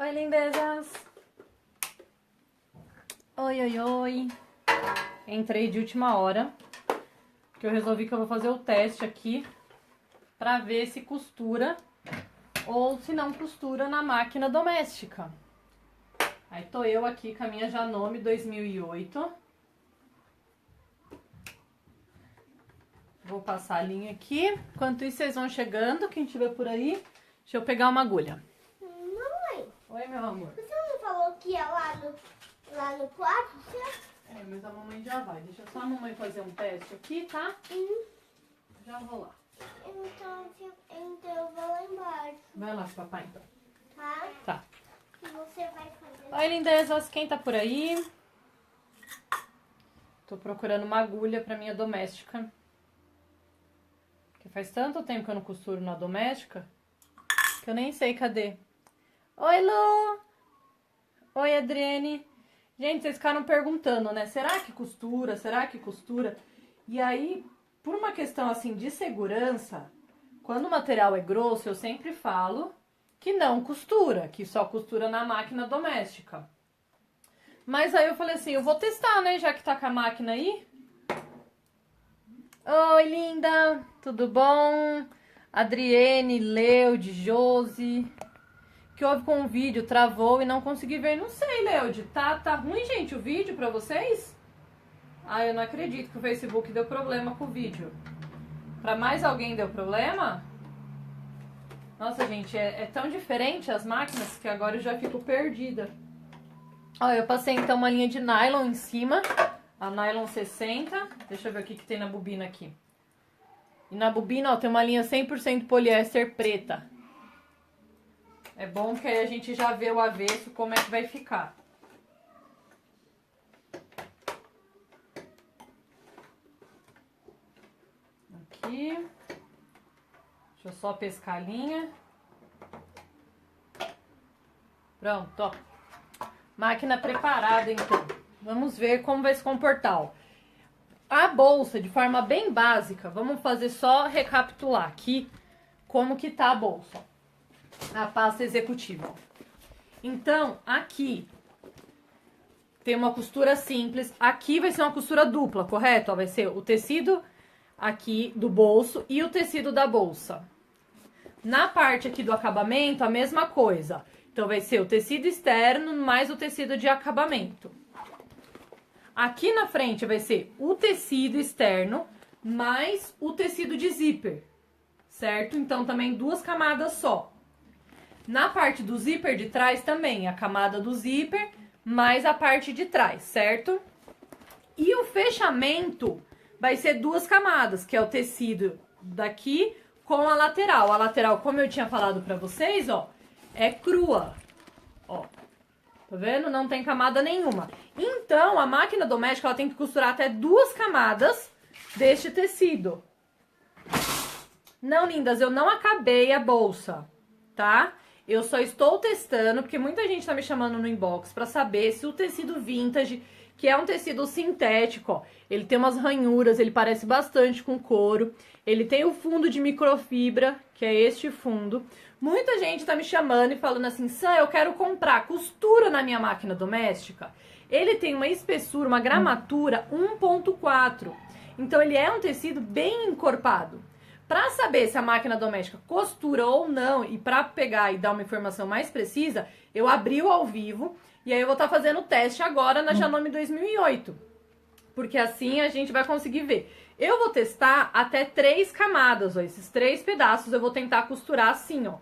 Oi, lindezas! Oi, oi, oi! Entrei de última hora, porque eu resolvi que eu vou fazer o teste aqui pra ver se costura ou se não costura na máquina doméstica. Aí tô eu aqui com a minha Janome 2008. Vou passar a linha aqui. Enquanto isso, vocês vão chegando, quem estiver por aí. Deixa eu pegar uma agulha. Mamãe. Oi, meu amor. Você não falou que ia lá no quarto? É, mas a mamãe já vai. Deixa só a mamãe fazer um teste aqui, tá? Já vou lá. Então eu vou lá embaixo. Vai lá, papai, então. Tá? Tá. E você vai fazer... Oi, lindezas. Quem tá por aí? Tô procurando uma agulha pra minha doméstica. Porque faz tanto tempo que eu não costuro na doméstica que eu nem sei cadê. Oi, Lu! Oi, Adriane. Gente, vocês ficaram perguntando, né? Será que costura? Será que costura? E aí, por uma questão assim de segurança, quando o material é grosso, eu sempre falo que não costura, que só costura na máquina doméstica. Mas aí eu falei assim, eu vou testar, né? Já que tá com a máquina aí. Oi, linda! Tudo bom? Adriene, Leude, Josi. Que houve com o vídeo, travou e não consegui ver. Não sei, Leude. Tá ruim, gente, o vídeo pra vocês? Ah, eu não acredito que o Facebook deu problema com o vídeo. Pra mais alguém deu problema? Nossa, gente, é tão diferente as máquinas que agora eu já fico perdida. Ó, eu passei então uma linha de nylon em cima. A nylon 60. Deixa eu ver o que tem na bobina aqui. E na bobina, ó, tem uma linha 100% poliéster preta. É bom que aí a gente já vê o avesso, como é que vai ficar. Aqui. Deixa eu só pescar a linha. Pronto, ó. Máquina preparada, então. Vamos ver como vai se comportar, ó. A bolsa, de forma bem básica, vamos fazer só recapitular aqui como que tá a bolsa. A pasta executiva. Então, aqui tem uma costura simples. Aqui vai ser uma costura dupla, correto? Ó, vai ser o tecido aqui do bolso e o tecido da bolsa. Na parte aqui do acabamento, a mesma coisa. Então, vai ser o tecido externo mais o tecido de acabamento. Aqui na frente vai ser o tecido externo mais o tecido de zíper, certo? Então, também duas camadas só. Na parte do zíper de trás também, a camada do zíper mais a parte de trás, certo? E o fechamento vai ser duas camadas, que é o tecido daqui com a lateral. A lateral, como eu tinha falado pra vocês, ó, é crua, ó. Tá vendo? Não tem camada nenhuma. Então, a máquina doméstica, ela tem que costurar até duas camadas deste tecido. Não, lindas, eu não acabei a bolsa, tá? Eu só estou testando, porque muita gente tá me chamando no inbox pra saber se o tecido vintage, que é um tecido sintético, ó, ele tem umas ranhuras, ele parece bastante com couro, ele tem o fundo de microfibra, que é este fundo. Muita gente tá me chamando e falando assim, Sam, eu quero comprar costura na minha máquina doméstica. Ele tem uma espessura, uma gramatura 1.4, então ele é um tecido bem encorpado. Para saber se a máquina doméstica costura ou não e para pegar e dar uma informação mais precisa, eu abri o ao vivo e aí eu vou estar fazendo o teste agora na Janome 2008. Porque assim a gente vai conseguir ver. Eu vou testar até 3 camadas, ó, esses 3 pedaços eu vou tentar costurar assim, ó,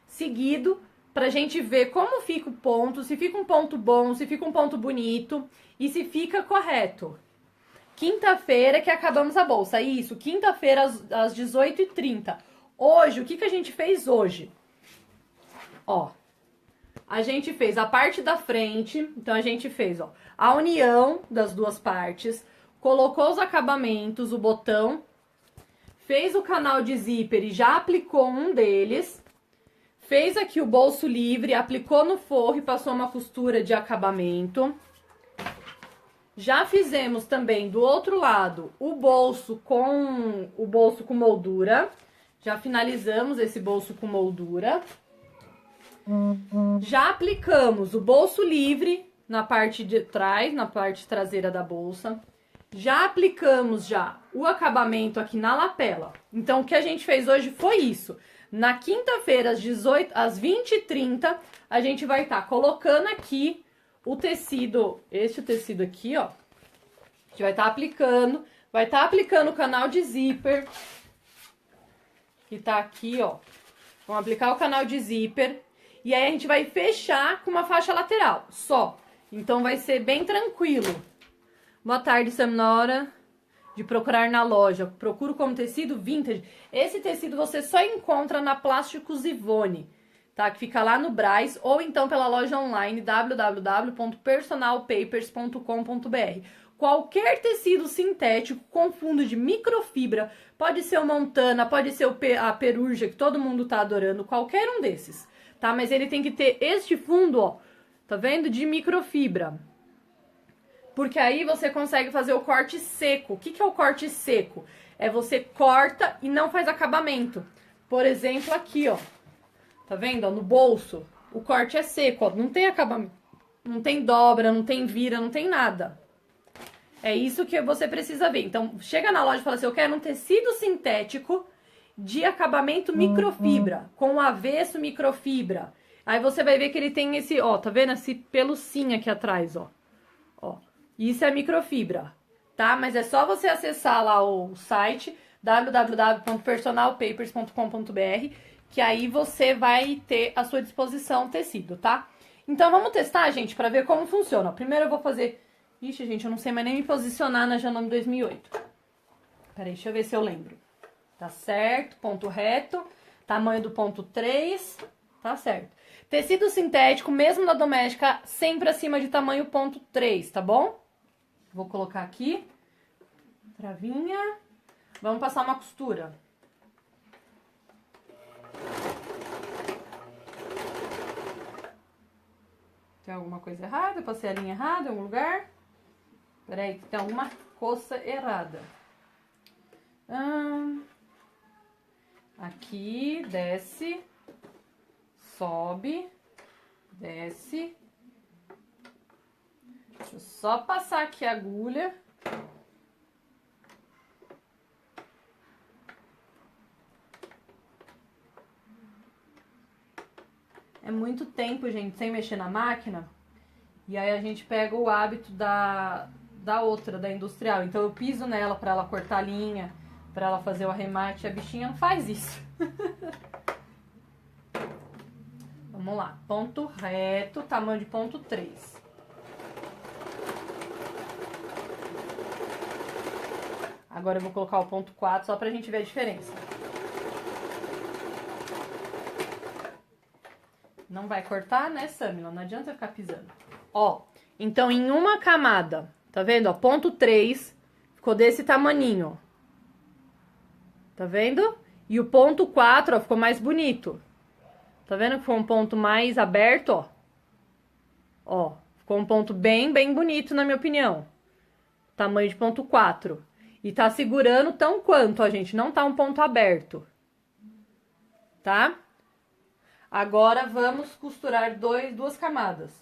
seguido, pra gente ver como fica o ponto, se fica um ponto bom, se fica um ponto bonito e se fica correto. Quinta-feira que acabamos a bolsa. Isso, quinta-feira às 18h30. Hoje, o que a gente fez hoje? Ó, a gente fez a parte da frente. Então, a gente fez, ó, a união das duas partes. Colocou os acabamentos, o botão. Fez o canal de zíper e já aplicou um deles. Fez aqui o bolso livre, aplicou no forro e passou uma costura de acabamento. Já fizemos também do outro lado o bolso com moldura. Já finalizamos esse bolso com moldura. Já aplicamos o bolso livre na parte de trás, na parte traseira da bolsa. Já aplicamos já o acabamento aqui na lapela. Então, o que a gente fez hoje foi isso. Na quinta-feira, às 20h30, a gente vai estar colocando aqui o tecido, este tecido aqui, ó. A gente vai estar aplicando o canal de zíper, que tá aqui, ó. Vamos aplicar o canal de zíper. E aí a gente vai fechar com uma faixa lateral, só. Então vai ser bem tranquilo. Boa tarde, Sam, na hora de procurar na loja. Procuro como tecido vintage. Esse tecido você só encontra na Plásticos Ivone, tá? Que fica lá no Brás, ou então pela loja online www.personalpapers.com.br. Qualquer tecido sintético com fundo de microfibra, pode ser o Montana, pode ser a Perugia, que todo mundo tá adorando, qualquer um desses, tá? Mas ele tem que ter este fundo, ó, tá vendo? De microfibra. Porque aí você consegue fazer o corte seco. O que que é o corte seco? É você corta e não faz acabamento. Por exemplo, aqui, ó. Tá vendo? Ó, no bolso, o corte é seco, ó. Não tem acabamento, não tem dobra, não tem vira, não tem nada. É isso que você precisa ver. Então, chega na loja e fala assim, eu quero um tecido sintético de acabamento microfibra, com avesso microfibra. Aí você vai ver que ele tem esse, ó, tá vendo? Esse pelucinho aqui atrás, ó. Ó, isso é microfibra, tá? Mas é só você acessar lá o site www.personalpapers.com.br, que aí você vai ter à sua disposição o tecido, tá? Então, vamos testar, gente, pra ver como funciona. Primeiro eu vou fazer... Ixi, gente, eu não sei mais nem me posicionar na Janome 2008. Peraí, deixa eu ver se eu lembro. Tá certo, ponto reto, tamanho do ponto 3, tá certo. Tecido sintético, mesmo na doméstica, sempre acima de tamanho ponto 3, tá bom? Vou colocar aqui, travinha, vamos passar uma costura. Tem alguma coisa errada? Eu passei a linha errada em algum lugar? Peraí, que tem alguma coisa errada. Aqui, desce, sobe, desce. Deixa eu só passar aqui a agulha. É muito tempo, gente, sem mexer na máquina. E aí a gente pega o hábito da outra, da industrial. Então eu piso nela pra ela cortar a linha, pra ela fazer o arremate. A bichinha não faz isso. Vamos lá. Ponto reto, tamanho de ponto 3. Agora eu vou colocar o ponto 4 só pra gente ver a diferença. Não vai cortar, né, Samila? Não adianta ficar pisando. Ó, então em uma camada, tá vendo? Ó, ponto 3 ficou desse tamaninho. Tá vendo? E o ponto 4, ó, ficou mais bonito. Tá vendo que foi um ponto mais aberto, ó? Ó, ficou um ponto bem bonito, na minha opinião. Tamanho de ponto 4. E tá segurando tão quanto, ó, gente. Não tá um ponto aberto. Tá? Agora, vamos costurar duas camadas.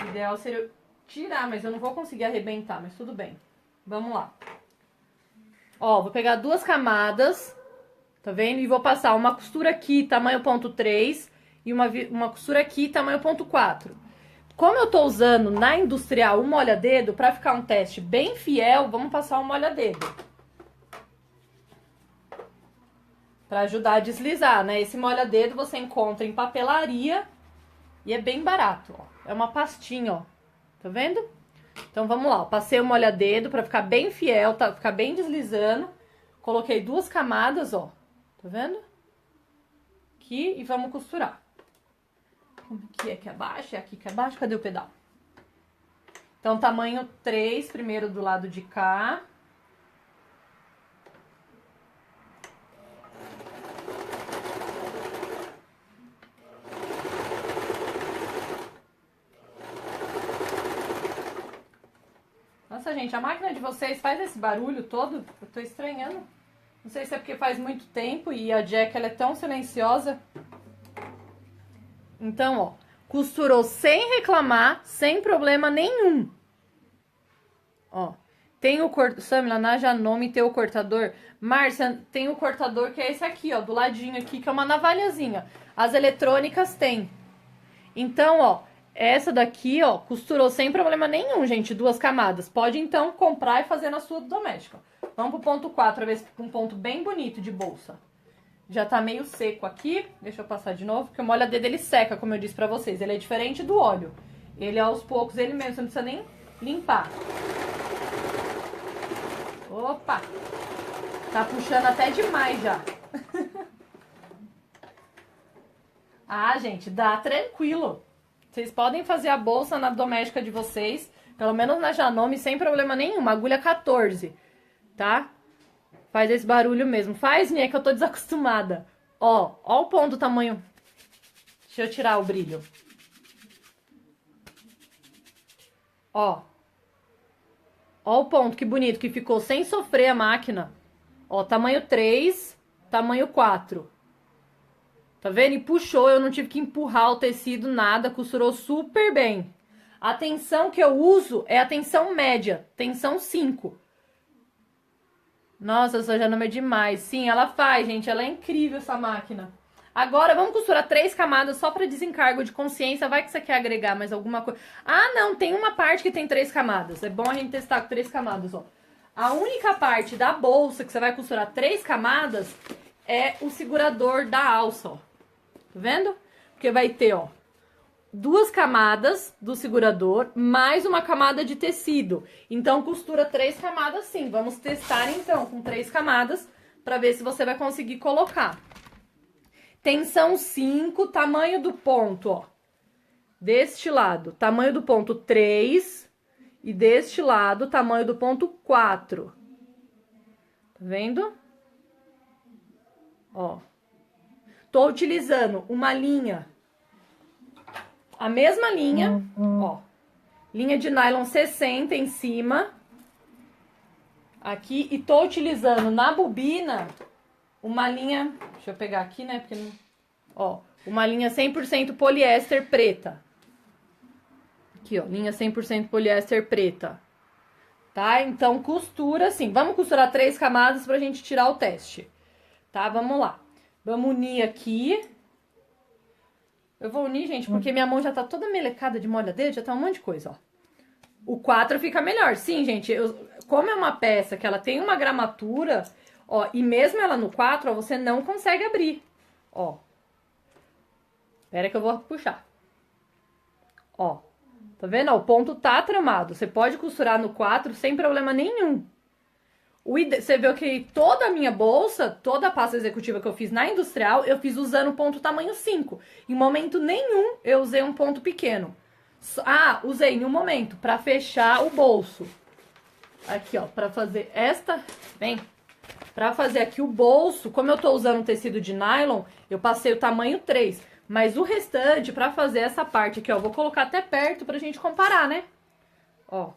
O ideal seria tirar, mas eu não vou conseguir arrebentar, mas tudo bem. Vamos lá. Ó, vou pegar duas camadas, tá vendo? E vou passar uma costura aqui, tamanho ponto 3, e uma costura aqui, tamanho ponto 4. Como eu tô usando na industrial um molha-dedo, pra ficar um teste bem fiel, vamos passar um molha-dedo. Pra ajudar a deslizar, né? Esse molha-dedo você encontra em papelaria e é bem barato, ó. É uma pastinha, ó. Tá vendo? Então, vamos lá. Eu passei o molha-dedo pra ficar bem fiel, tá? Ficar bem deslizando. Coloquei duas camadas, ó. Tá vendo? Aqui e vamos costurar. Aqui abaixo, é aqui que é abaixo. Cadê o pedal? Então, tamanho 3, primeiro do lado de cá. Nossa, gente, a máquina de vocês faz esse barulho todo? Eu tô estranhando. Não sei se é porque faz muito tempo e a Jack, ela é tão silenciosa. Então, ó, costurou sem reclamar, sem problema nenhum. Ó, tem o cortador, Samila, na Janome tem o cortador. Márcia, tem o cortador que é esse aqui, ó, do ladinho aqui, que é uma navalhazinha. As eletrônicas tem. Então, ó, essa daqui, ó, costurou sem problema nenhum, gente, 2 camadas. Pode, então, comprar e fazer na sua doméstica. Vamos pro ponto 4, ver se fica um ponto bem bonito de bolsa. Já tá meio seco aqui. Deixa eu passar de novo, porque o molha dedo ele seca, como eu disse pra vocês. Ele é diferente do óleo. Ele, aos poucos, ele mesmo, você não precisa nem limpar. Opa! Tá puxando até demais já. Ah, gente, dá tranquilo. Vocês podem fazer a bolsa na doméstica de vocês, pelo menos na Janome, sem problema nenhum. Agulha 14, tá? Faz esse barulho mesmo. Faz, minha, que eu tô desacostumada. Ó o ponto do tamanho. Deixa eu tirar o brilho. Ó o ponto, que bonito, que ficou sem sofrer a máquina. Ó, tamanho 3, tamanho 4. Tá vendo? E puxou, eu não tive que empurrar o tecido, nada, costurou super bem. A tensão que eu uso é a tensão média, tensão 5. Nossa, essa Janome é demais. Sim, ela faz, gente, ela é incrível essa máquina. Agora, vamos costurar 3 camadas só pra desencargo de consciência. Vai que você quer agregar mais alguma coisa. Ah, não, tem uma parte que tem 3 camadas. É bom a gente testar com 3 camadas, ó. A única parte da bolsa que você vai costurar 3 camadas é o segurador da alça, ó. Tá vendo? Porque vai ter, ó, 2 camadas do segurador, mais uma camada de tecido. Então, costura 3 camadas sim. Vamos testar, então, com 3 camadas, pra ver se você vai conseguir colocar. Tensão 5, tamanho do ponto, ó. Deste lado, tamanho do ponto 3. E deste lado, tamanho do ponto 4. Tá vendo? Ó. Tô utilizando uma linha, a mesma linha, ó, linha de nylon 60 em cima, aqui, e tô utilizando na bobina uma linha, deixa eu pegar aqui, né, porque não, ó, uma linha 100% poliéster preta. Aqui, ó, linha 100% poliéster preta. Tá? Então, costura assim. Vamos costurar 3 camadas pra gente tirar o teste. Tá? Vamos lá. Vamos unir aqui. Eu vou unir, gente, porque minha mão já tá toda melecada de molha dedo, já tá um monte de coisa, ó. O 4 fica melhor. Sim, gente, como é uma peça que ela tem uma gramatura, ó, e mesmo ela no 4, ó, você não consegue abrir, ó. Espera que eu vou puxar. Ó, tá vendo? Ó, o ponto tá tramado. Você pode costurar no 4 sem problema nenhum. Você viu que toda a minha bolsa, toda a pasta executiva que eu fiz na industrial, eu fiz usando ponto tamanho 5. Em momento nenhum, eu usei um ponto pequeno. Ah, usei em um momento, pra fechar o bolso. Aqui, ó, pra fazer esta... Vem. Pra fazer aqui o bolso, como eu tô usando tecido de nylon, eu passei o tamanho 3. Mas o restante, pra fazer essa parte aqui, ó, vou colocar até perto pra gente comparar, né? Ó.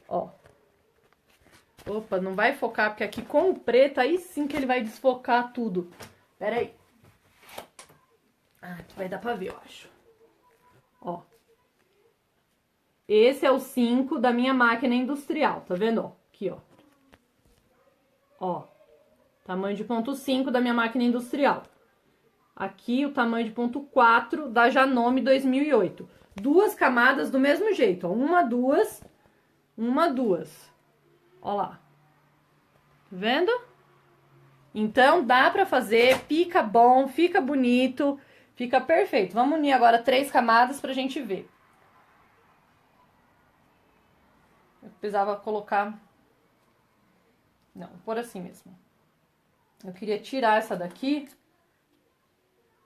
Ó. Opa, não vai focar, porque aqui com o preto, aí sim que ele vai desfocar tudo. Pera aí. Ah, aqui vai dar pra ver, eu acho. Ó. Esse é o 5 da minha máquina industrial, tá vendo? Ó, aqui, ó. Ó. Tamanho de ponto 5 da minha máquina industrial. Aqui o tamanho de ponto 4 da Janome 2008. 2 camadas do mesmo jeito, ó. Uma, duas. Ó lá. Tá vendo? Então, dá pra fazer, fica bom, fica bonito, fica perfeito. Vamos unir agora 3 camadas pra gente ver. Eu precisava colocar... Não, vou pôr assim mesmo. Eu queria tirar essa daqui.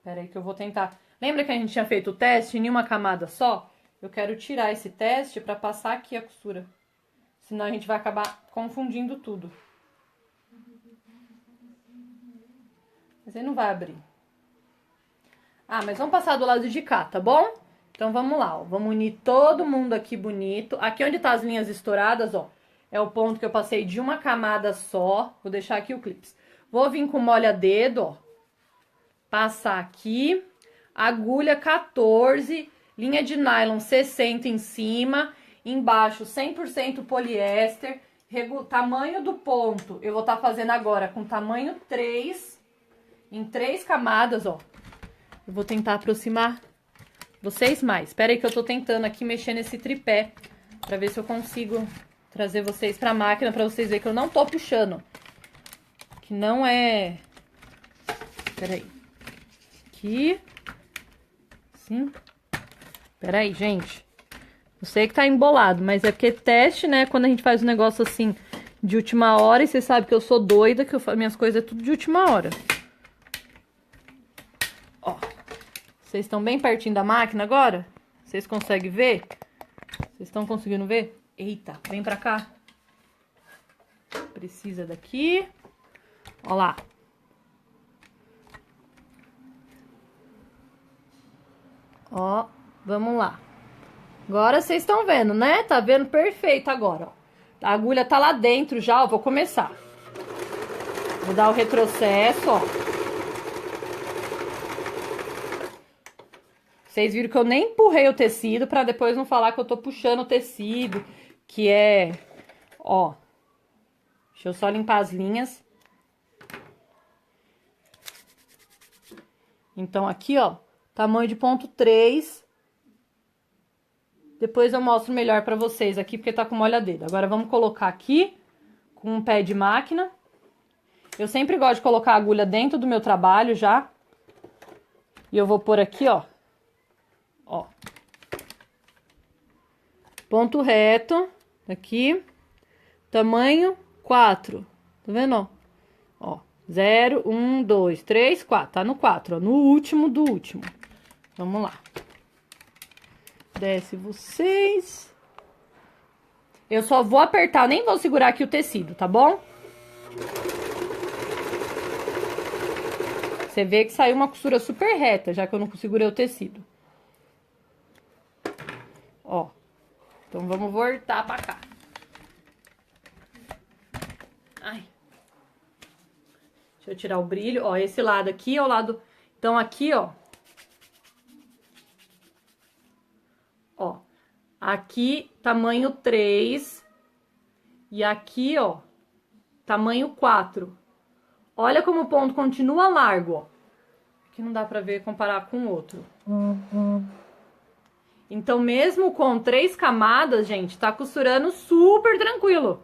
Pera aí que eu vou tentar... Lembra que a gente tinha feito o teste em uma camada só? Eu quero tirar esse teste pra passar aqui a costura. Senão a gente vai acabar confundindo tudo. Mas aí não vai abrir. Ah, mas vamos passar do lado de cá, tá bom? Então vamos lá, ó. Vamos unir todo mundo aqui bonito. Aqui onde tá as linhas estouradas, ó, é o ponto que eu passei de uma camada só. Vou deixar aqui o clips. Vou vir com molha-dedo, ó. Passar aqui. agulha 14, linha de nylon 60 em cima, embaixo 100% poliéster, tamanho do ponto, eu vou estar fazendo agora com tamanho 3, em 3 camadas, ó. Eu vou tentar aproximar vocês mais. Espera aí que eu tô tentando aqui mexer nesse tripé, pra ver se eu consigo trazer vocês pra máquina, pra vocês verem que eu não tô puxando. Que não é... Espera aí. Aqui. Assim. Espera aí, gente. Eu sei que tá embolado, mas é porque teste, né? Quando a gente faz um negócio assim de última hora, e você sabe que eu sou doida, que minhas coisas é tudo de última hora. Ó. Vocês estão bem pertinho da máquina agora? Vocês conseguem ver? Vocês estão conseguindo ver? Eita, vem pra cá. Precisa daqui. Ó lá. Ó, vamos lá. Agora vocês estão vendo, né? Tá vendo perfeito agora, ó. A agulha tá lá dentro já, ó. Vou começar. Vou dar o retrocesso, ó. Vocês viram que eu nem empurrei o tecido pra depois não falar que eu tô puxando o tecido, que é... Ó. Deixa eu só limpar as linhas. Então, aqui, ó, tamanho de ponto 3. Depois eu mostro melhor pra vocês aqui, porque tá com molhadeira. Agora, vamos colocar aqui, com um pé de máquina. Eu sempre gosto de colocar a agulha dentro do meu trabalho já. E eu vou pôr aqui, ó. Ó. Ponto reto, aqui. Tamanho 4. Tá vendo, ó? Ó. 0, 1, 2, 3, 4. Tá no 4, ó. No último do último. Vamos lá. Desce vocês. Eu só vou apertar, nem vou segurar aqui o tecido, tá bom? Você vê que saiu uma costura super reta, já que eu não segurei o tecido. Ó. Então, vamos voltar pra cá. Ai. Deixa eu tirar o brilho. Ó, esse lado aqui é o lado... Então, aqui, ó. Ó. Aqui, tamanho 3. E aqui, ó, tamanho 4. Olha como o ponto continua largo, ó. Aqui não dá pra ver, comparar com o outro. Então, mesmo com 3 camadas, gente, tá costurando super tranquilo.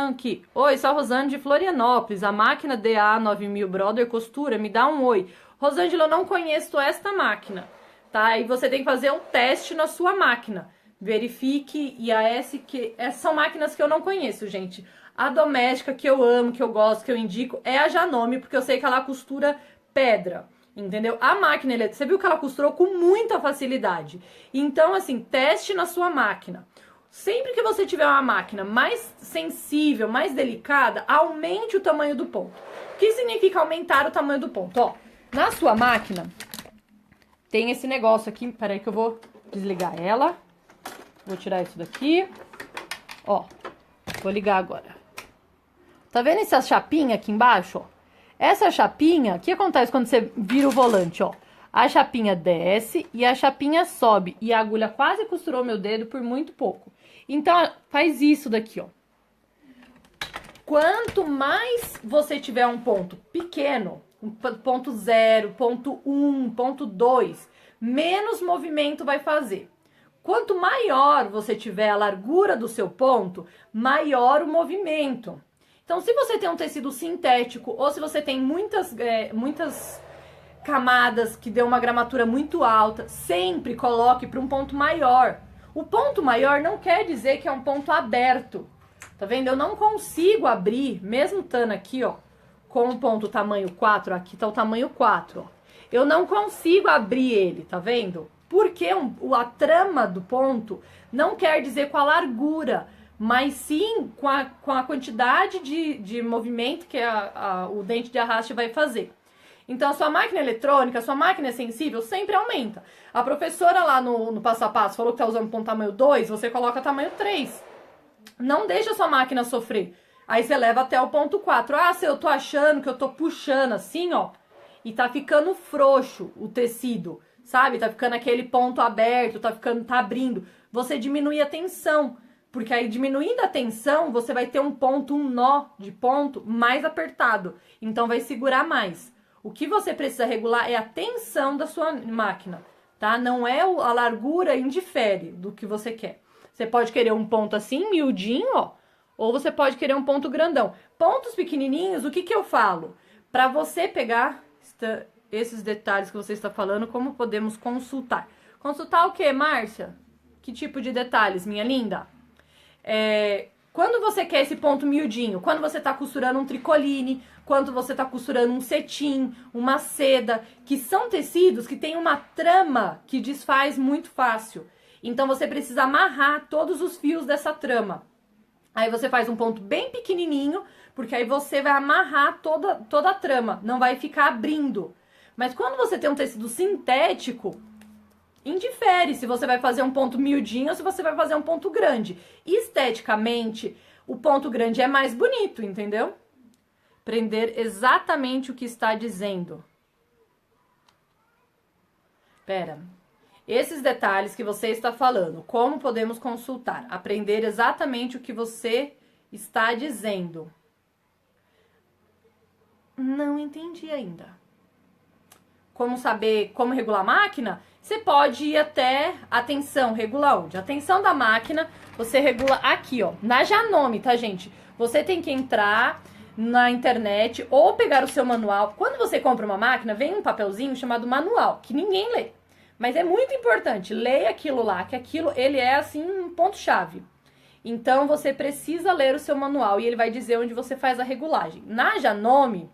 Aqui. Oi, sou a Rosângela de Florianópolis. A máquina DA9000 Brother costura, me dá um oi. Rosângela, eu não conheço esta máquina, tá? E você tem que fazer um teste na sua máquina. Verifique IAS, que essas são máquinas que eu não conheço, gente. A doméstica que eu amo, que eu gosto, que eu indico, é a Janome, porque eu sei que ela costura pedra, entendeu? A máquina elétrica, você viu que ela costurou com muita facilidade. Então, assim, teste na sua máquina. Sempre que você tiver uma máquina mais sensível, mais delicada, aumente o tamanho do ponto. O que significa aumentar o tamanho do ponto? Ó, na sua máquina, tem esse negócio aqui, peraí que eu vou desligar ela. Vou tirar isso daqui. Ó, vou ligar agora. Tá vendo essa chapinha aqui embaixo, ó? Essa chapinha, o que acontece quando você vira o volante, ó? A chapinha desce e a chapinha sobe. E a agulha quase costurou meu dedo por muito pouco. Então, faz isso daqui, ó. Quanto mais você tiver um ponto pequeno, ponto 0, ponto 1, ponto 2, menos movimento vai fazer. Quanto maior você tiver a largura do seu ponto, maior o movimento. Então, se você tem um tecido sintético ou se você tem muitas camadas que deu uma gramatura muito alta, sempre coloque para um ponto maior. O ponto maior não quer dizer que é um ponto aberto. Tá vendo? Eu não consigo abrir, mesmo estando aqui, ó, com o ponto tamanho 4, aqui tá o tamanho 4, ó. Eu não consigo abrir ele, tá vendo? Porque a trama do ponto não quer dizer com a largura, mas sim com a quantidade de movimento que o dente de arraste vai fazer. Então, a sua máquina eletrônica, a sua máquina sensível sempre aumenta. A professora lá no passo a passo falou que tá usando ponto tamanho 2, você coloca tamanho 3. Não deixa a sua máquina sofrer. Aí você leva até o ponto 4. Ah, se eu tô achando que eu tô puxando assim, ó, e tá ficando frouxo o tecido, sabe? Tá ficando aquele ponto aberto, tá abrindo. Você diminui a tensão, porque aí diminuindo a tensão, você vai ter um nó de ponto mais apertado. Então vai segurar mais. O que você precisa regular é a tensão da sua máquina, tá? Não é a largura, indifere do que você quer. Você pode querer um ponto assim, miudinho, ó, ou você pode querer um ponto grandão. Pontos pequenininhos, o que que eu falo? Para você pegar esses detalhes que você está falando, como podemos consultar? Consultar o que, Márcia? Que tipo de detalhes, minha linda? Quando você quer esse ponto miudinho, quando você tá costurando um tricoline, quando você tá costurando um cetim, uma seda, que são tecidos que tem uma trama que desfaz muito fácil. Então você precisa amarrar todos os fios dessa trama. Aí você faz um ponto bem pequenininho, porque aí você vai amarrar toda a trama, não vai ficar abrindo. Mas quando você tem um tecido sintético, indifere se você vai fazer um ponto miudinho ou se você vai fazer um ponto grande. Esteticamente, o ponto grande é mais bonito, entendeu? Prender exatamente o que está dizendo. Pera. Esses detalhes que você está falando, como podemos consultar? Aprender exatamente o que você está dizendo. Não entendi ainda. Como saber como regular a máquina? Você pode ir até a tensão, regular onde? A tensão da máquina, você regula aqui, ó, na Janome, tá, gente? Você tem que entrar na internet ou pegar o seu manual. Quando você compra uma máquina, vem um papelzinho chamado manual, que ninguém lê. Mas é muito importante, leia aquilo lá, que aquilo, ele é, assim, um ponto-chave. Então, você precisa ler o seu manual e ele vai dizer onde você faz a regulagem. Na Janome,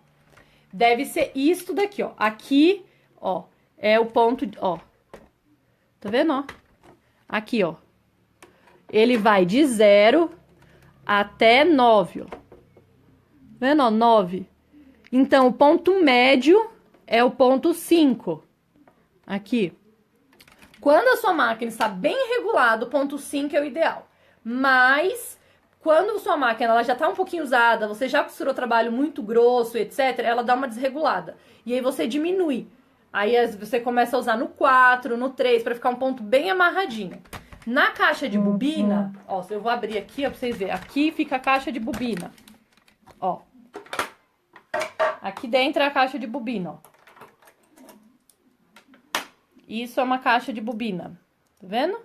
deve ser isto daqui, ó. Aqui, ó, é o ponto, ó. Tá vendo, ó? Aqui, ó. Ele vai de 0 até 9, ó. Tá vendo, ó? 9. Então, o ponto médio é o ponto 5. Aqui. Quando a sua máquina está bem regulada, o ponto 5 é o ideal. Mas, quando a sua máquina ela já está um pouquinho usada, você já costurou trabalho muito grosso, etc., ela dá uma desregulada. E aí você diminui. Aí você começa a usar no 4, no 3, para ficar um ponto bem amarradinho. Na caixa de bobina, ó, eu vou abrir aqui, ó, pra vocês verem. Aqui fica a caixa de bobina. Ó. Aqui dentro é a caixa de bobina, ó. Isso é uma caixa de bobina, tá vendo?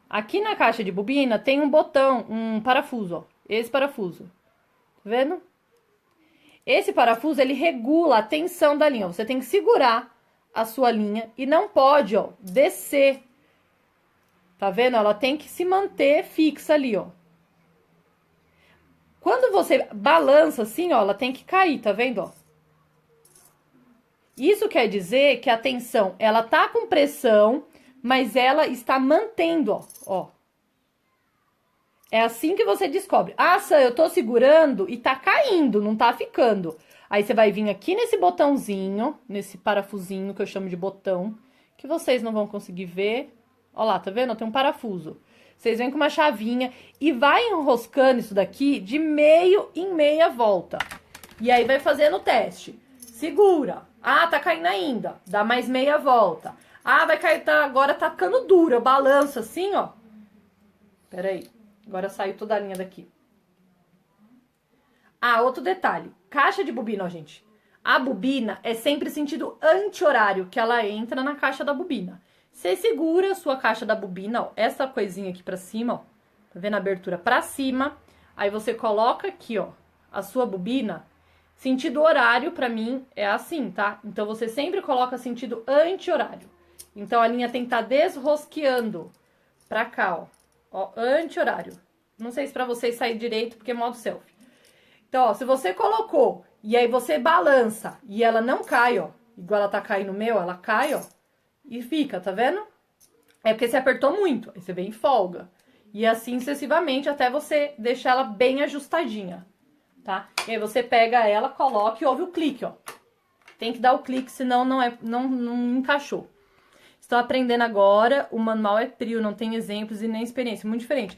Aqui na caixa de bobina tem um botão, um parafuso, ó. Esse parafuso, tá vendo? Esse parafuso, ele regula a tensão da linha. Você tem que segurar a sua linha e não pode, ó, descer. Tá vendo? Ela tem que se manter fixa ali, ó. Quando você balança assim, ó, ela tem que cair, tá vendo, ó? Isso quer dizer que a tensão, ela tá com pressão, mas ela está mantendo, ó, ó. É assim que você descobre. Ah, Sam, eu tô segurando e tá caindo, não tá ficando. Aí você vai vir aqui nesse botãozinho, nesse parafusinho que eu chamo de botão, que vocês não vão conseguir ver. Ó lá, tá vendo? Tem um parafuso. Vocês vêm com uma chavinha e vai enroscando isso daqui de meio em meia volta. E aí vai fazendo o teste. Segura. Ah, tá caindo ainda. Dá mais meia volta. Ah, vai cair, agora tá ficando dura. Balança assim, ó. Pera aí. Agora saiu toda a linha daqui. Ah, outro detalhe. Caixa de bobina, ó, gente. A bobina é sempre sentido anti-horário, que ela entra na caixa da bobina. Você segura a sua caixa da bobina, ó, essa coisinha aqui pra cima, ó. Tá vendo a abertura pra cima? Aí você coloca aqui, ó, a sua bobina. Sentido horário, pra mim, é assim, tá? Então, você sempre coloca sentido anti-horário. Então, a linha tem que estar desrosqueando pra cá, ó. Ó, anti-horário. Não sei se pra vocês sair direito, porque é modo selfie. Então, ó, se você colocou e aí você balança e ela não cai, ó. Igual ela tá caindo no meu, ela cai, ó. E fica, tá vendo? É porque você apertou muito. Aí você vem e folga. E assim sucessivamente até você deixar ela bem ajustadinha. Tá? E aí você pega ela, coloca e ouve o clique, ó. Tem que dar o clique, senão não encaixou. Estou aprendendo agora, o manual é frio, não tem exemplos e nem experiência, muito diferente.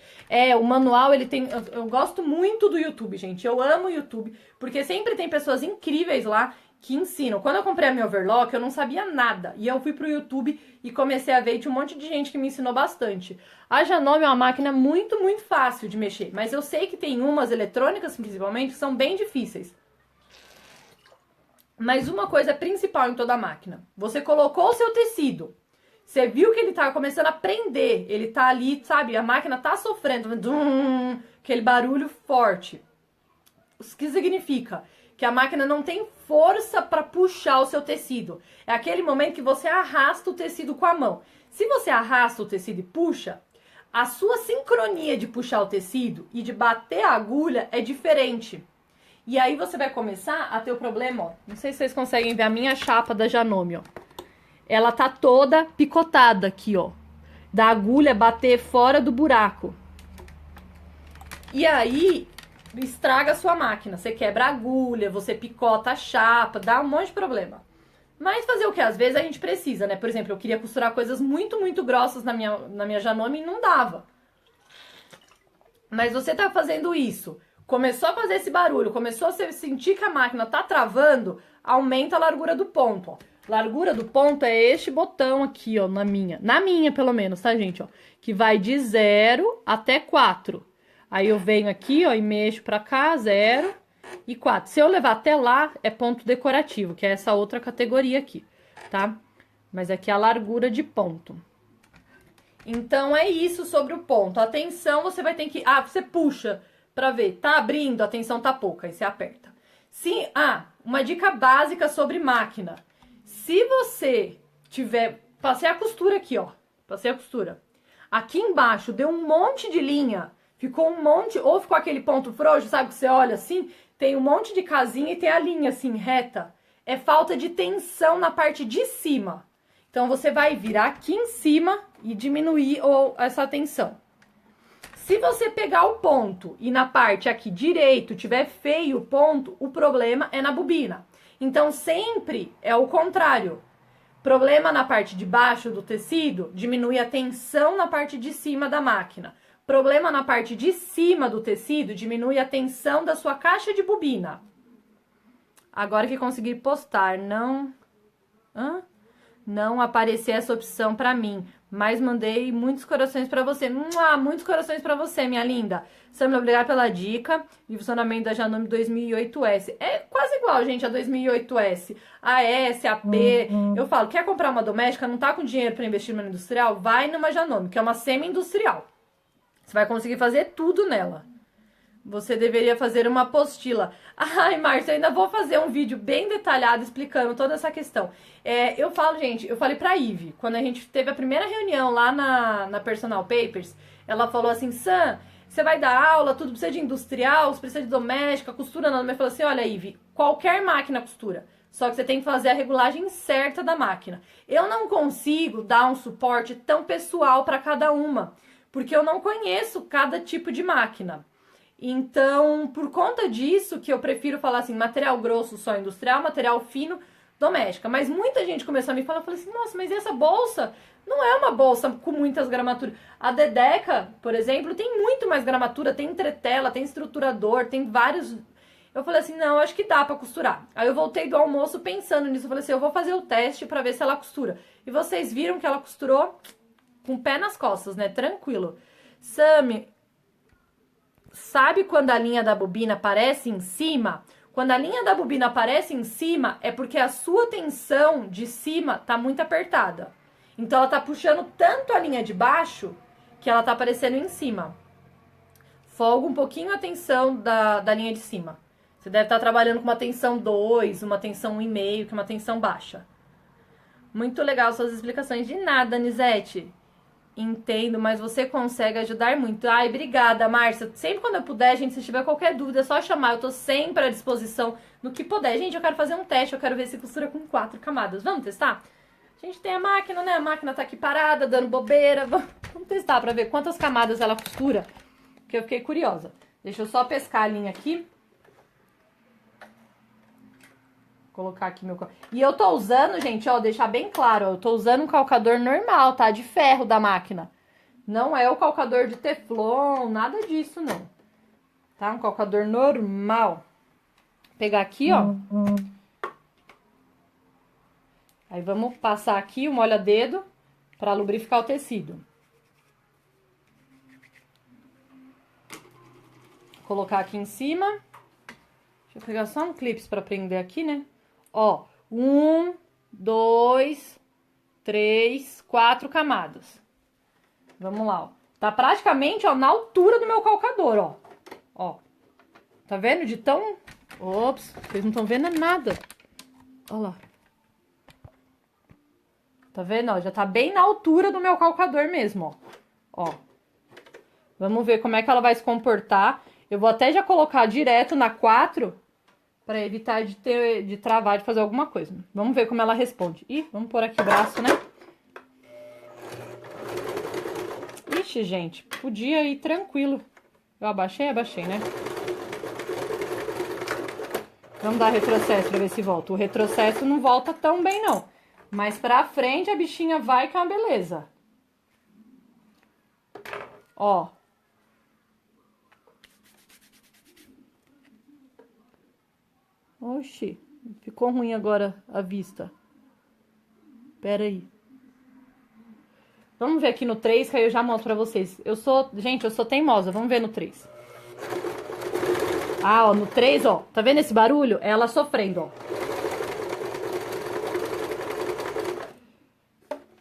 O manual, ele tem... Eu gosto muito do YouTube, gente, eu amo o YouTube, porque sempre tem pessoas incríveis lá que ensinam. Quando eu comprei a minha overlock, eu não sabia nada. E eu fui pro YouTube e comecei a ver, e tinha um monte de gente que me ensinou bastante. A Janome é uma máquina muito, muito fácil de mexer. Mas eu sei que tem umas eletrônicas, principalmente, que são bem difíceis. Mas uma coisa principal em toda a máquina. Você colocou o seu tecido. Você viu que ele tá começando a prender. Ele tá ali, sabe? A máquina tá sofrendo. Aquele barulho forte. O que significa? Que a máquina não tem força para puxar o seu tecido. É aquele momento que você arrasta o tecido com a mão. Se você arrasta o tecido e puxa, a sua sincronia de puxar o tecido e de bater a agulha é diferente. E aí você vai começar a ter o problema, ó. Não sei se vocês conseguem ver a minha chapa da Janome, ó. Ela tá toda picotada aqui, ó. Da agulha bater fora do buraco. E aí estraga a sua máquina. Você quebra a agulha, você picota a chapa, dá um monte de problema. Mas fazer o que? Às vezes a gente precisa, né? Por exemplo, eu queria costurar coisas muito, muito grossas na minha Janome e não dava. Mas você tá fazendo isso, começou a fazer esse barulho, começou a sentir que a máquina tá travando, aumenta a largura do ponto, ó. Largura do ponto é este botão aqui, ó, na minha pelo menos, tá, gente, ó, que vai de 0 até 4. Aí eu venho aqui, ó, e mexo pra cá, 0 e 4. Se eu levar até lá, é ponto decorativo, que é essa outra categoria aqui, tá? Mas aqui é a largura de ponto. Então, é isso sobre o ponto. A tensão, você vai ter que... você puxa pra ver. Tá abrindo, a tensão tá pouca, aí você aperta. Sim, uma dica básica sobre máquina. Se você tiver... Passei a costura aqui, ó. Passei a costura. Aqui embaixo deu um monte de linha. Ficou um monte... Ou ficou aquele ponto frouxo, sabe? Que você olha assim, tem um monte de casinha e tem a linha assim, reta. É falta de tensão na parte de cima. Então, você vai virar aqui em cima e diminuir essa tensão. Se você pegar o ponto e na parte aqui direito tiver feio o ponto, o problema é na bobina. Então, sempre é o contrário. Problema na parte de baixo do tecido, diminui a tensão na parte de cima da máquina. Problema na parte de cima do tecido, diminui a tensão da sua caixa de bobina. Agora que consegui postar, não aparecer essa opção pra mim, mas mandei muitos corações pra você. Muitos corações pra você, minha linda. Samila, obrigada pela dica. De funcionamento da Janome 2008S. É quase igual, gente, a 2008S. A S, a P. Eu falo, quer comprar uma doméstica, não tá com dinheiro pra investir numa industrial? Vai numa Janome, que é uma semi-industrial. Você vai conseguir fazer tudo nela. Você deveria fazer uma apostila. Ai, Márcia, eu ainda vou fazer um vídeo bem detalhado explicando toda essa questão. Eu falo, gente, eu falei pra Ive, quando a gente teve a primeira reunião lá na Personal Papers, ela falou assim, Sam, você vai dar aula, tudo precisa de industrial, você precisa de doméstica, costura não. Mas falou assim, olha, Ive, qualquer máquina costura, só que você tem que fazer a regulagem certa da máquina. Eu não consigo dar um suporte tão pessoal para cada uma, porque eu não conheço cada tipo de máquina. Então, por conta disso que eu prefiro falar assim, material grosso só industrial, material fino doméstica. Mas muita gente começou a me falar, eu falei assim, nossa, mas essa bolsa não é uma bolsa com muitas gramaturas. A Dedeca, por exemplo, tem muito mais gramatura, tem entretela, tem estruturador, tem vários... Eu falei assim, não, acho que dá pra costurar. Aí eu voltei do almoço pensando nisso, eu falei assim, eu vou fazer o teste pra ver se ela costura. E vocês viram que ela costurou com o pé nas costas, né? Tranquilo. Sami... Sabe quando a linha da bobina aparece em cima? Quando a linha da bobina aparece em cima, é porque a sua tensão de cima tá muito apertada. Então, ela tá puxando tanto a linha de baixo que ela tá aparecendo em cima. Folga um pouquinho a tensão da linha de cima. Você deve estar trabalhando com uma tensão 2, uma tensão 1,5, que é uma tensão baixa. Muito legal suas explicações. De nada, Anisete. Entendo, mas você consegue ajudar muito. Ai, obrigada, Márcia. Sempre quando eu puder, gente, se tiver qualquer dúvida, é só chamar. Eu tô sempre à disposição no que puder. Gente, eu quero fazer um teste, eu quero ver se costura com 4 camadas. Vamos testar? A gente tem a máquina, né? A máquina tá aqui parada, dando bobeira. Vamos testar pra ver quantas camadas ela costura, porque eu fiquei curiosa. Deixa eu só pescar a linha aqui. Colocar aqui meu... E eu tô usando, gente, ó, deixar bem claro, ó, eu tô usando um calcador normal, tá? De ferro da máquina. Não é o calcador de teflon, nada disso, não. Tá? Um calcador normal. Vou pegar aqui, ó. Aí vamos passar aqui o molha-dedo para lubrificar o tecido. Vou colocar aqui em cima. Deixa eu pegar só um clipe para prender aqui, né? Ó, 1, 2, 3, 4 camadas. Vamos lá, ó. Tá praticamente, ó, na altura do meu calcador, ó. Ó. Tá vendo? De tão... Ops, vocês não estão vendo nada. Ó lá. Tá vendo? Ó, já tá bem na altura do meu calcador mesmo, ó. Ó. Vamos ver como é que ela vai se comportar. Eu vou até já colocar direto na 4 para evitar de travar, de fazer alguma coisa. Vamos ver como ela responde. Ih, vamos pôr aqui o braço, né? Ixi, gente, podia ir tranquilo. Eu abaixei, né? Vamos dar retrocesso pra ver se volta. O retrocesso não volta tão bem, não. Mas pra frente a bichinha vai que é uma beleza. Ó. Oxi, ficou ruim agora a vista. Pera aí. Vamos ver aqui no 3, que aí eu já mostro pra vocês. Gente, eu sou teimosa. Vamos ver no 3. Ah, ó, no 3, ó. Tá vendo esse barulho? É ela sofrendo, ó.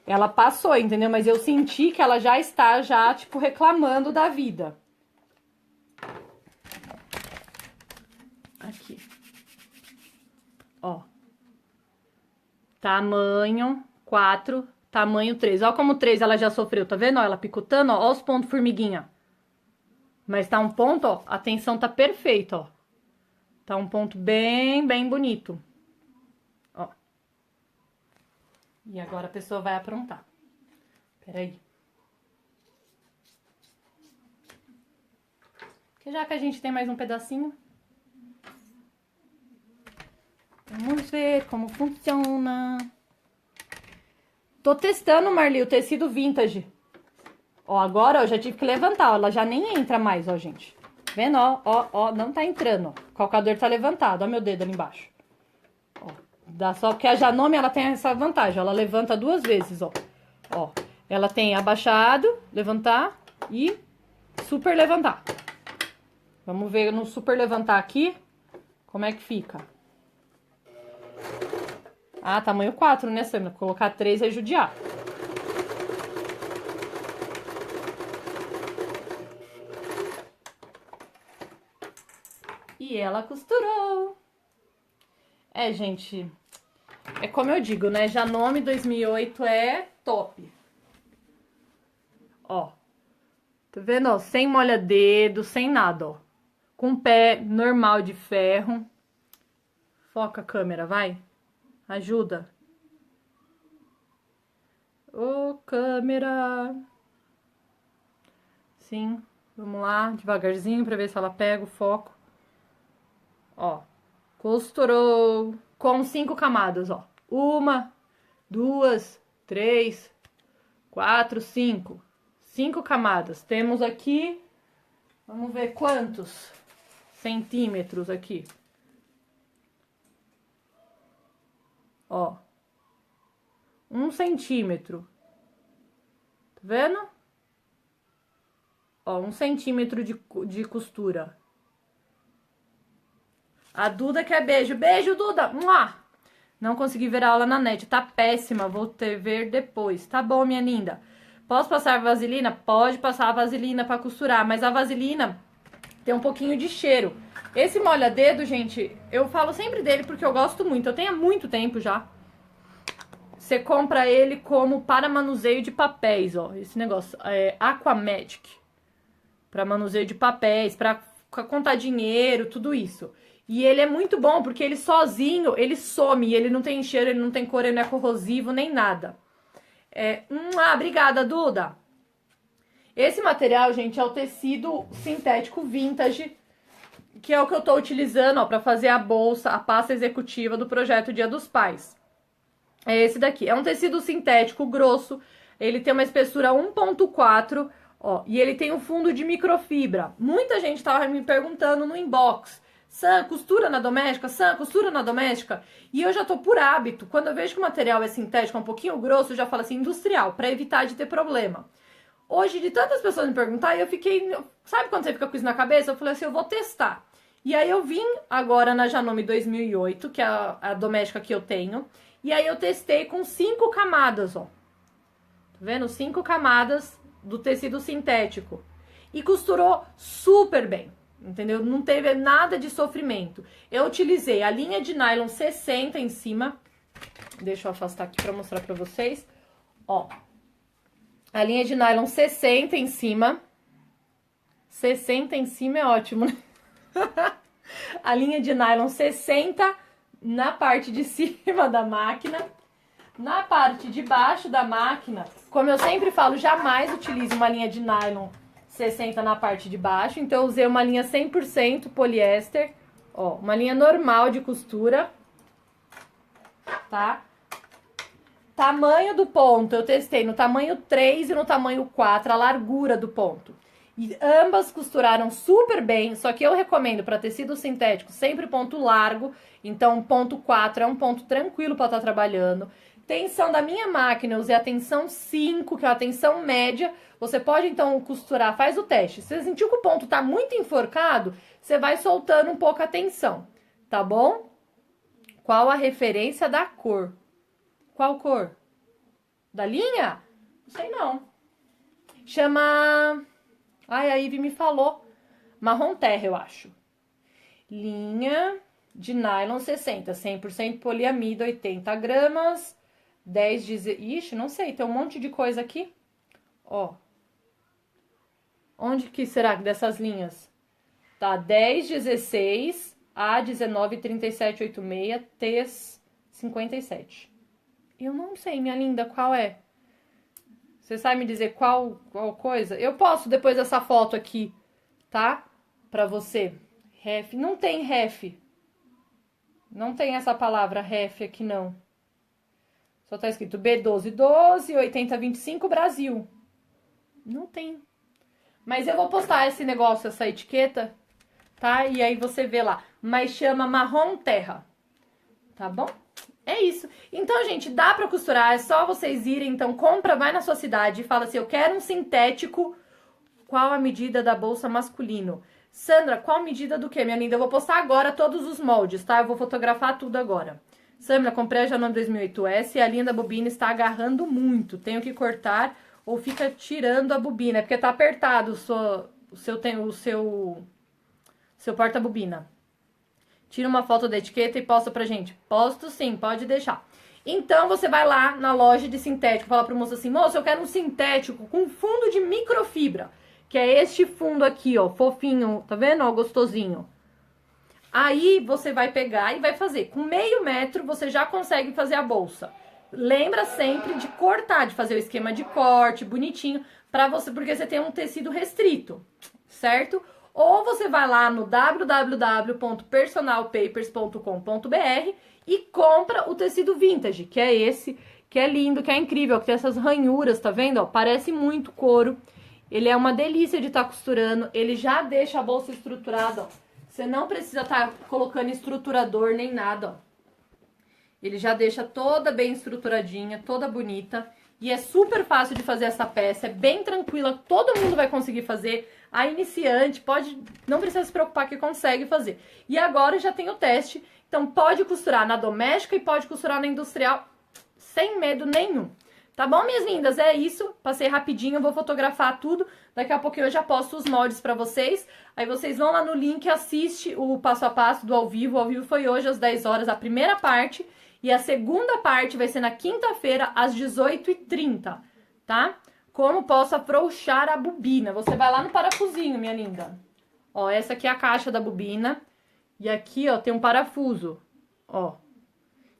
Ela passou, entendeu? Mas eu senti que ela já está, tipo, reclamando da vida. Aqui. Ó. Tamanho 4, tamanho 3. Ó como 3 ela já sofreu, tá vendo? Ó, ela picotando, ó os pontos formiguinha. Mas tá um ponto, ó, a tensão tá perfeita, ó. Tá um ponto bem, bem bonito. Ó. E agora a pessoa vai aprontar. Peraí. Porque já que a gente tem mais um pedacinho... Vamos ver como funciona. Tô testando, Marli, o tecido vintage. Ó, agora eu já tive que levantar, ó, ela já nem entra mais, ó, gente. Vendo, ó, não tá entrando, ó. O calcador tá levantado, ó meu dedo ali embaixo. Ó, dá só porque a Janome, ela tem essa vantagem, ela levanta 2 vezes, ó. Ó, ela tem abaixado, levantar e super levantar. Vamos ver no super levantar aqui, como é que fica. Ah, tamanho 4, né, Samia? Colocar 3 é judiar. E ela costurou. É, gente, é como eu digo, né? Janome 2008 é top. Ó, tá vendo, ó? Sem molha-dedo, sem nada, ó. Com pé normal de ferro. Foca a câmera, vai. Ajuda. Ô, câmera. Sim, vamos lá, devagarzinho pra ver se ela pega o foco. Ó, costurou com 5 camadas, ó. 1, 2, 3, 4, 5. 5 camadas. Temos aqui, vamos ver quantos centímetros aqui. Ó, 1 centímetro. Tá vendo? Ó, 1 centímetro de costura. A Duda quer beijo. Beijo, Duda! Mua! Não consegui ver a aula na net. Tá péssima. Vou ver depois. Tá bom, minha linda. Posso passar vaselina? Pode passar a vaselina pra costurar. Mas a vaselina tem um pouquinho de cheiro. Esse molha-dedo, gente, eu falo sempre dele porque eu gosto muito. Eu tenho há muito tempo já. Você compra ele como para manuseio de papéis, ó. Esse negócio é Aquamagic. Para manuseio de papéis, para contar dinheiro, tudo isso. E ele é muito bom porque ele sozinho, ele some. Ele não tem cheiro, ele não tem cor, ele não é corrosivo, nem nada. Obrigada, Duda. Esse material, gente, é o tecido sintético vintage, que é o que eu tô utilizando, ó, para fazer a bolsa, a pasta executiva do projeto Dia dos Pais. É esse daqui. É um tecido sintético grosso. Ele tem uma espessura 1.4, ó, e ele tem um fundo de microfibra. Muita gente tava me perguntando no inbox Sam, costura na doméstica, Sam, costura na doméstica. E eu já tô por hábito, quando eu vejo que o material é sintético, é um pouquinho grosso, eu já falo assim, industrial, pra evitar de ter problema. Hoje, de tantas pessoas me perguntarem, eu fiquei... Sabe quando você fica com isso na cabeça? Eu falei assim, eu vou testar. E aí eu vim agora na Janome 2008, que é a doméstica que eu tenho. E aí eu testei com 5 camadas, ó. Tá vendo? 5 camadas do tecido sintético. E costurou super bem, entendeu? Não teve nada de sofrimento. Eu utilizei a linha de nylon 60 em cima. Deixa eu afastar aqui pra mostrar pra vocês. Ó. A linha de nylon 60 em cima. 60 em cima é ótimo, né? A linha de nylon 60 na parte de cima da máquina. Na parte de baixo da máquina, como eu sempre falo, jamais utilize uma linha de nylon 60 na parte de baixo. Então eu usei uma linha 100% poliéster, ó, uma linha normal de costura, tá? Tamanho do ponto, eu testei no tamanho 3 e no tamanho 4, a largura do ponto. E ambas costuraram super bem, só que eu recomendo para tecido sintético sempre ponto largo. Então, ponto 4 é um ponto tranquilo para estar trabalhando. Tensão da minha máquina, eu usei a tensão 5, que é a tensão média. Você pode, então, costurar, faz o teste. Se você sentiu que o ponto tá muito enforcado, você vai soltando um pouco a tensão, tá bom? Qual a referência da cor? Qual cor? Da linha? Não sei não. Chama... Ai, a Ivy me falou. Marrom terra, eu acho. Linha de nylon 60, 100% poliamida, 80 gramas, 10 de... Ixi, não sei, tem um monte de coisa aqui. Ó. Onde que será que dessas linhas? Tá, 10, 16, A, 19, 37, 86, T, 57. Eu não sei, minha linda, qual é? Você sabe me dizer qual coisa? Eu posso depois dessa foto aqui, tá? Pra você. Ref. Não tem ref. Não tem essa palavra ref aqui, não. Só tá escrito B1212, 8025, Brasil. Não tem. Mas eu vou postar esse negócio, essa etiqueta, tá? E aí você vê lá. Mas chama marrom terra. Tá bom? É isso. Então, gente, dá pra costurar, é só vocês irem, então compra, vai na sua cidade e fala assim, eu quero um sintético, qual a medida da bolsa masculino? Sandra, qual medida do quê, minha linda? Eu vou postar agora todos os moldes, tá? Eu vou fotografar tudo agora. Sandra, comprei a Janome 2008S e a linha da bobina está agarrando muito, tenho que cortar ou fica tirando a bobina, é porque tá apertado o seu porta-bobina. Tira uma foto da etiqueta e posta pra gente. Posto sim, pode deixar. Então, você vai lá na loja de sintético, fala pro moço assim, moço, eu quero um sintético com fundo de microfibra, que é este fundo aqui, ó, fofinho, tá vendo? Ó, gostosinho. Aí, você vai pegar e vai fazer. Com meio metro, você já consegue fazer a bolsa. Lembra sempre de cortar, de fazer o esquema de corte, bonitinho, pra você, porque você tem um tecido restrito, certo? Ou você vai lá no www.personalpapers.com.br e compra o tecido vintage, que é esse, que é lindo, que é incrível, que tem essas ranhuras, tá vendo? Ó, parece muito couro. Ele é uma delícia de estar costurando, ele já deixa a bolsa estruturada, ó. Você não precisa estar colocando estruturador nem nada, ó. Ele já deixa toda bem estruturadinha, toda bonita. E é super fácil de fazer essa peça, é bem tranquila, todo mundo vai conseguir fazer. A iniciante não precisa se preocupar que consegue fazer. E agora já tem o teste, então pode costurar na doméstica e pode costurar na industrial sem medo nenhum. Tá bom, minhas lindas? É isso, passei rapidinho, eu vou fotografar tudo. Daqui a pouquinho eu já posto os moldes pra vocês. Aí vocês vão lá no link e assiste o passo a passo do ao vivo. O ao vivo foi hoje às 10 horas, a primeira parte. E a segunda parte vai ser na quinta-feira, às 18h30, tá? Como posso afrouxar a bobina. Você vai lá no parafusinho, minha linda. Ó, essa aqui é a caixa da bobina. E aqui, ó, tem um parafuso. Ó.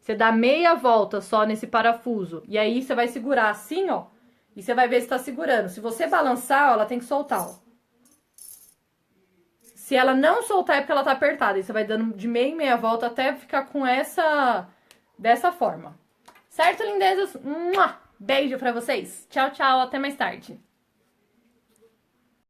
Você dá meia volta só nesse parafuso. E aí, você vai segurar assim, ó. E você vai ver se tá segurando. Se você balançar, ó, ela tem que soltar, ó. Se ela não soltar, é porque ela tá apertada. E você vai dando de meia em meia volta até ficar com essa... dessa forma. Certo, lindezas? Beijo pra vocês. Tchau, tchau. Até mais tarde.